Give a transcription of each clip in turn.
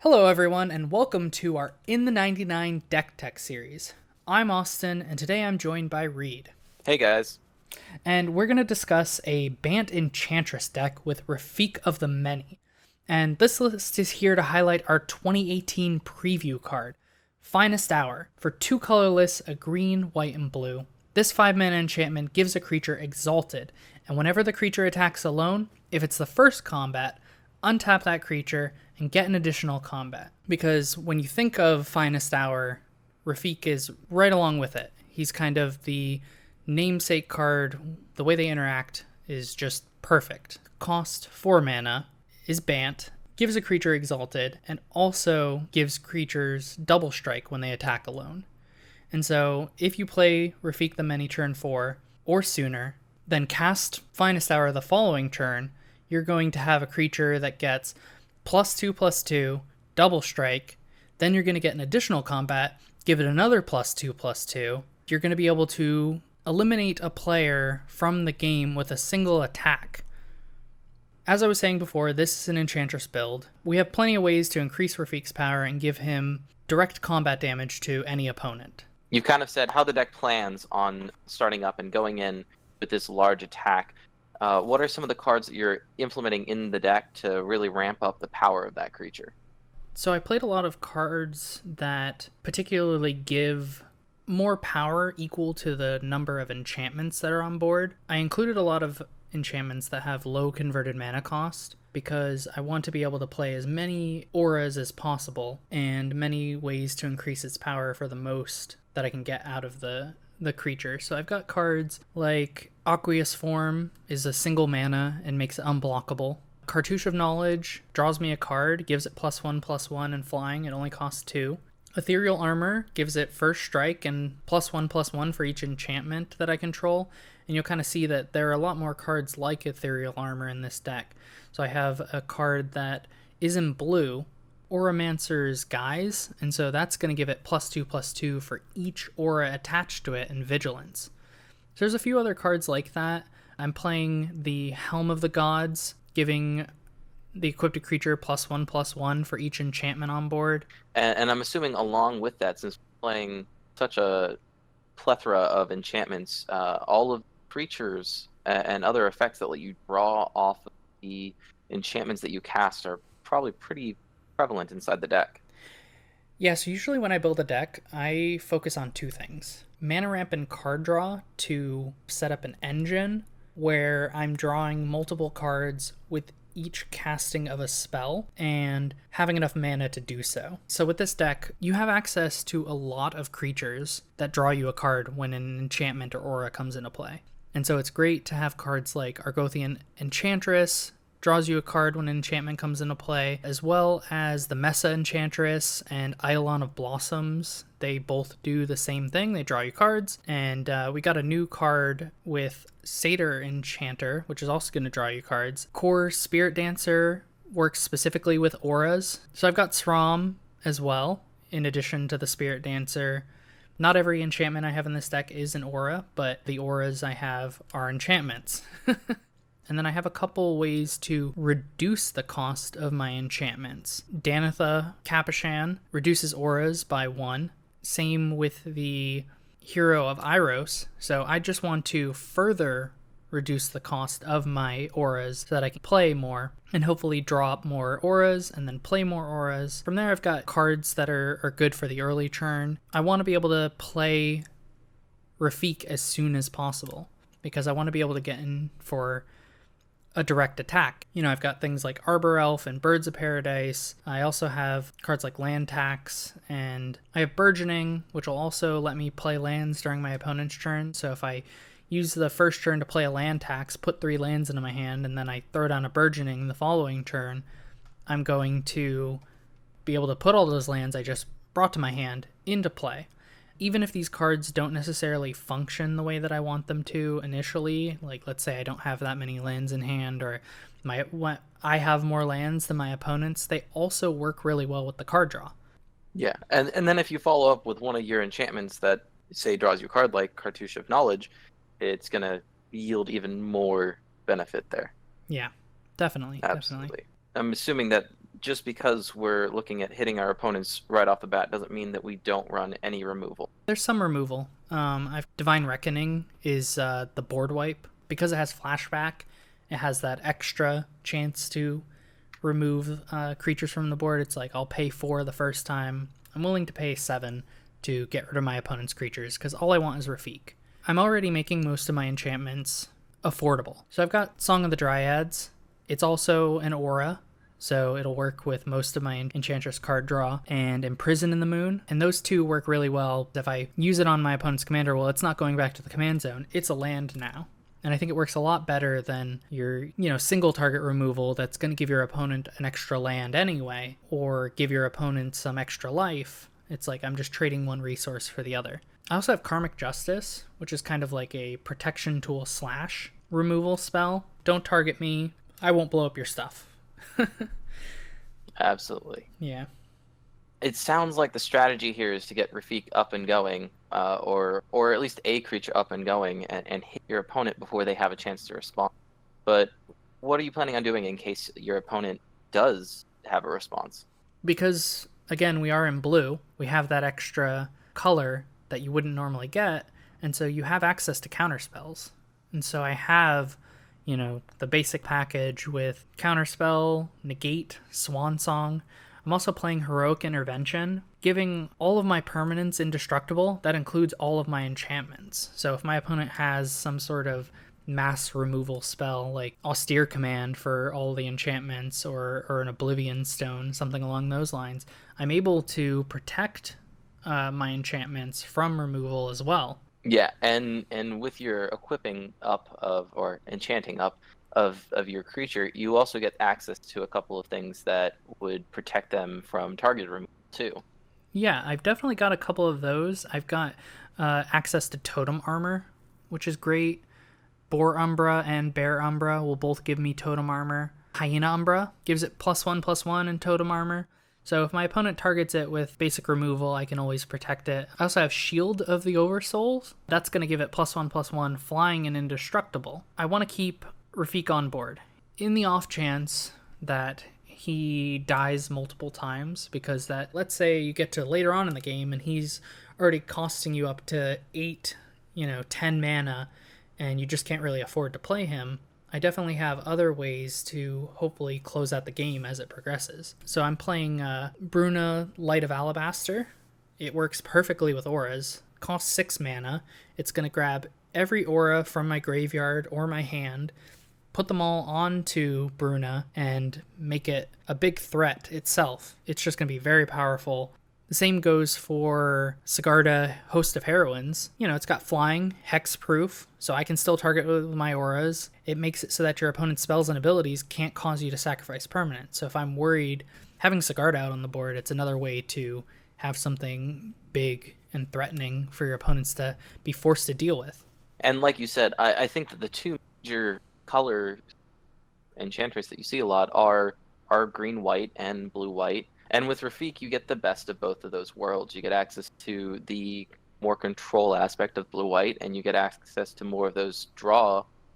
Hello, everyone, and welcome to our In the 99 Deck Tech series. I'm Austin, and today I'm joined by Reed. Hey guys. And we're going to discuss a Bant Enchantress deck with Rafiq of the Many. And this list is here to highlight our 2018 preview card, Finest Hour, for 2 colorless, a green, white, and blue. This 5-mana enchantment gives a creature Exalted, and whenever the creature attacks alone, if it's the first combat, untap that creature and get an additional combat. Because when you think of Finest Hour, Rafiq is right along with it. He's kind of the namesake card. The way they interact is just perfect. Cost 4 mana is Bant, gives a creature Exalted, and also gives creatures double strike when they attack alone. And so if you play Rafiq the Many turn 4 or sooner, then cast Finest Hour the following turn, you're going to have a creature that gets +2/+2, double strike. Then you're going to get an additional combat, give it another +2/+2. You're going to be able to eliminate a player from the game with a single attack. As I was saying before, this is an Enchantress build. We have plenty of ways to increase Rafiq's power and give him direct combat damage to any opponent. You kind of said how the deck plans on starting up and going in with this large attack. What are some of the cards that you're implementing in the deck to really ramp up the power of that creature? So I played a lot of cards that particularly give more power equal to the number of enchantments that are on board. I included a lot of enchantments that have low converted mana cost because I want to be able to play as many auras as possible and many ways to increase its power for the most that I can get out of the creature. So I've got cards like Aqueous Form is a single mana and makes it unblockable. Cartouche of Knowledge draws me a card, gives it +1/+1 and flying. It only costs 2. Ethereal Armor gives it first strike and +1/+1 for each enchantment that I control. And you'll kind of see that there are a lot more cards like Ethereal Armor in this deck. So I have a card that is in blue, Auramancer's Guise, and so that's going to give it +2/+2 for each aura attached to it in Vigilance. So there's a few other cards like that. I'm playing the Helm of the Gods, giving the equipped creature +1/+1 for each enchantment on board. And I'm assuming along with that, since we're playing such a plethora of enchantments, all of creatures and other effects that let you draw off of the enchantments that you cast are probably pretty prevalent inside the deck. Yeah, so usually when I build a deck, I focus on 2 things. Mana ramp and card draw to set up an engine where I'm drawing multiple cards with each casting of a spell and having enough mana to do so. So with this deck, you have access to a lot of creatures that draw you a card when an enchantment or aura comes into play. And so it's great to have cards like Argothian Enchantress, draws you a card when an enchantment comes into play, as well as the Mesa Enchantress and Eidolon of Blossoms. They both do the same thing. They draw you cards. And we got a new card with Satyr Enchanter, which is also going to draw you cards. Core Spirit Dancer works specifically with auras. So I've got Srom as well, in addition to the Spirit Dancer. Not every enchantment I have in this deck is an aura, but the auras I have are enchantments. And then I have a couple ways to reduce the cost of my enchantments. Danitha Capuchan reduces auras by 1. Same with the Hero of Iros. So I just want to further reduce the cost of my auras so that I can play more and hopefully draw up more auras and then play more auras. From there, I've got cards that are good for the early turn. I want to be able to play Rafiq as soon as possible because I want to be able to get in for a direct attack. You know, I've got things like Arbor Elf and Birds of Paradise. I also have cards like Land Tax, and I have Burgeoning, which will also let me play lands during my opponent's turn. So if I use the first turn to play a Land Tax, put 3 lands into my hand, and then I throw down a Burgeoning the following turn, I'm going to be able to put all those lands I just brought to my hand into play. Even if these cards don't necessarily function the way that I want them to initially, like let's say I don't have that many lands in hand or I have more lands than my opponents, they also work really well with the card draw. Yeah, and then if you follow up with one of your enchantments that, say, draws you a card like Cartouche of Knowledge, it's going to yield even more benefit there. Yeah, definitely. Absolutely. I'm assuming that just because we're looking at hitting our opponents right off the bat doesn't mean that we don't run any removal. There's some removal. I've Divine Reckoning is the board wipe. Because it has flashback, it has that extra chance to remove creatures from the board. It's like I'll pay 4 the first time. I'm willing to pay 7 to get rid of my opponent's creatures because all I want is Rafiq. I'm already making most of my enchantments affordable. So I've got Song of the Dryads. It's also an aura, so it'll work with most of my Enchantress card draw, and Imprison in the Moon. And those two work really well. If I use it on my opponent's commander, well, it's not going back to the command zone. It's a land now. And I think it works a lot better than your, single target removal that's going to give your opponent an extra land anyway, or give your opponent some extra life. It's like I'm just trading one resource for the other. I also have Karmic Justice, which is kind of like a protection tool / removal spell. Don't target me. I won't blow up your stuff. Absolutely. Yeah. It sounds like the strategy here is to get Rafiq up and going, or at least a creature up and going, and hit your opponent before they have a chance to respond. But what are you planning on doing in case your opponent does have a response? Because, again, we are in blue. We have that extra color that you wouldn't normally get, and so you have access to counterspells. And so I have, the basic package with Counterspell, Negate, Swan Song. I'm also playing Heroic Intervention, giving all of my permanents indestructible. That includes all of my enchantments. So if my opponent has some sort of mass removal spell, like Austere Command for all the enchantments, or an Oblivion Stone, something along those lines, I'm able to protect my enchantments from removal as well. Yeah, and with your equipping up or enchanting up of your creature, you also get access to a couple of things that would protect them from target removal too. Yeah, I've definitely got a couple of those. I've got access to Totem Armor, which is great. Boar Umbra and Bear Umbra will both give me Totem Armor. Hyena Umbra gives it +1/+1 in Totem Armor. So if my opponent targets it with basic removal, I can always protect it. I also have Shield of the Oversouls. That's going to give it +1/+1 flying and indestructible. I want to keep Rafiq on board. In the off chance that he dies multiple times, because let's say you get to later on in the game and he's already costing you up to 8, 10 mana, and you just can't really afford to play him, I definitely have other ways to hopefully close out the game as it progresses. So I'm playing Bruna, Light of Alabaster. It works perfectly with auras. Costs 6 mana. It's going to grab every aura from my graveyard or my hand, put them all onto Bruna, and make it a big threat itself. It's just going to be very powerful. The same goes for Sigarda, Host of Heroines. It's got flying, hexproof, so I can still target with my auras. It makes it so that your opponent's spells and abilities can't cause you to sacrifice permanent. So if I'm worried, having Sigarda out on the board, it's another way to have something big and threatening for your opponents to be forced to deal with. And like you said, I think that the two major color Enchantress that you see a lot are green-white and blue-white. And with Rafiq, you get the best of both of those worlds. You get access to the more control aspect of blue-white, and you get access to more of those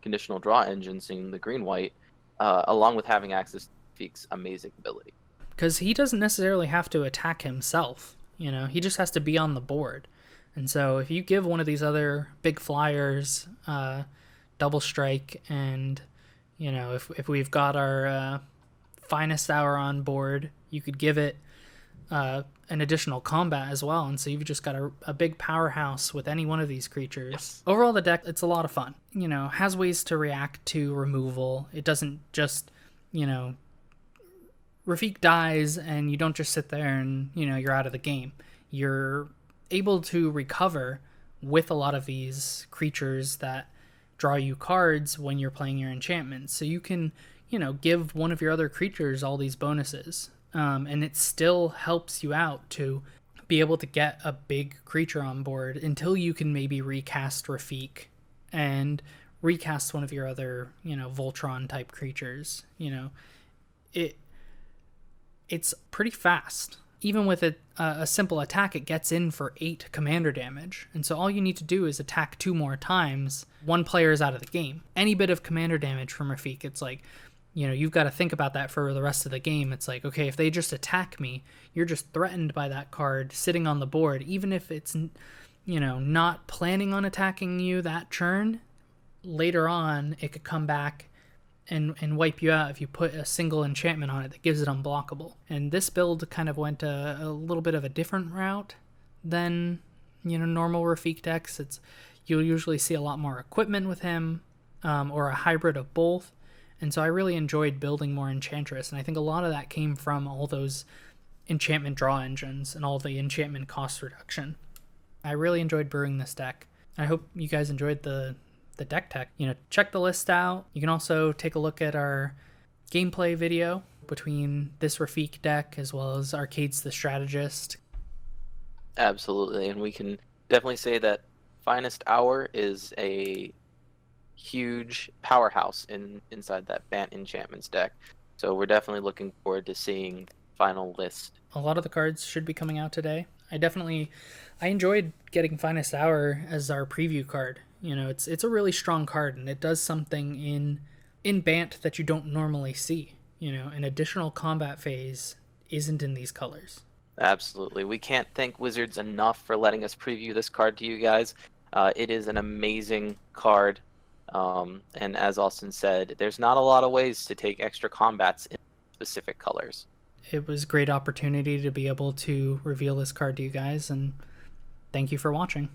conditional draw engines in the green-white, along with having access to Rafiq's amazing ability. Because he doesn't necessarily have to attack himself. He just has to be on the board. And so if you give one of these other big flyers double strike, and if we've got our finest hour on board, you could give it an additional combat as well, and so you've just got a big powerhouse with any one of these creatures. Yes. Overall, the deck, it's a lot of fun. Has ways to react to removal. It doesn't just Rafiq dies and you don't just sit there and you're out of the game. You're able to recover with a lot of these creatures that draw you cards when you're playing your enchantments. So you can give one of your other creatures all these bonuses, and it still helps you out to be able to get a big creature on board until you can maybe recast Rafiq and recast one of your other Voltron type creatures. It's pretty fast. Even with a simple attack, it gets in for 8 commander damage. And so all you need to do is attack 2 more times. One player is out of the game. Any bit of commander damage from Rafiq, it's like you've got to think about that for the rest of the game. It's like, okay, if they just attack me, you're just threatened by that card sitting on the board, even if it's, not planning on attacking you that turn. Later on, it could come back and wipe you out if you put a single enchantment on it that gives it unblockable. And this build kind of went a little bit of a different route than normal Rafiq decks. You'll usually see a lot more equipment with him, or a hybrid of both. And so I really enjoyed building more Enchantress, and I think a lot of that came from all those enchantment draw engines and all the enchantment cost reduction. I really enjoyed brewing this deck. I hope you guys enjoyed the deck tech. Check the list out. You can also take a look at our gameplay video between this Rafiq deck as well as Arcade's The Strategist. Absolutely, and we can definitely say that Finest Hour is a huge powerhouse inside that Bant Enchantments deck. So we're definitely looking forward to seeing the final list. A lot of the cards should be coming out today. I enjoyed getting Finest Hour as our preview card. It's a really strong card, and it does something in Bant that you don't normally see. An additional combat phase isn't in these colors. Absolutely. We can't thank Wizards enough for letting us preview this card to you guys. It is an amazing card. And as Austin said, there's not a lot of ways to take extra combats in specific colors. It was a great opportunity to be able to reveal this card to you guys, and thank you for watching.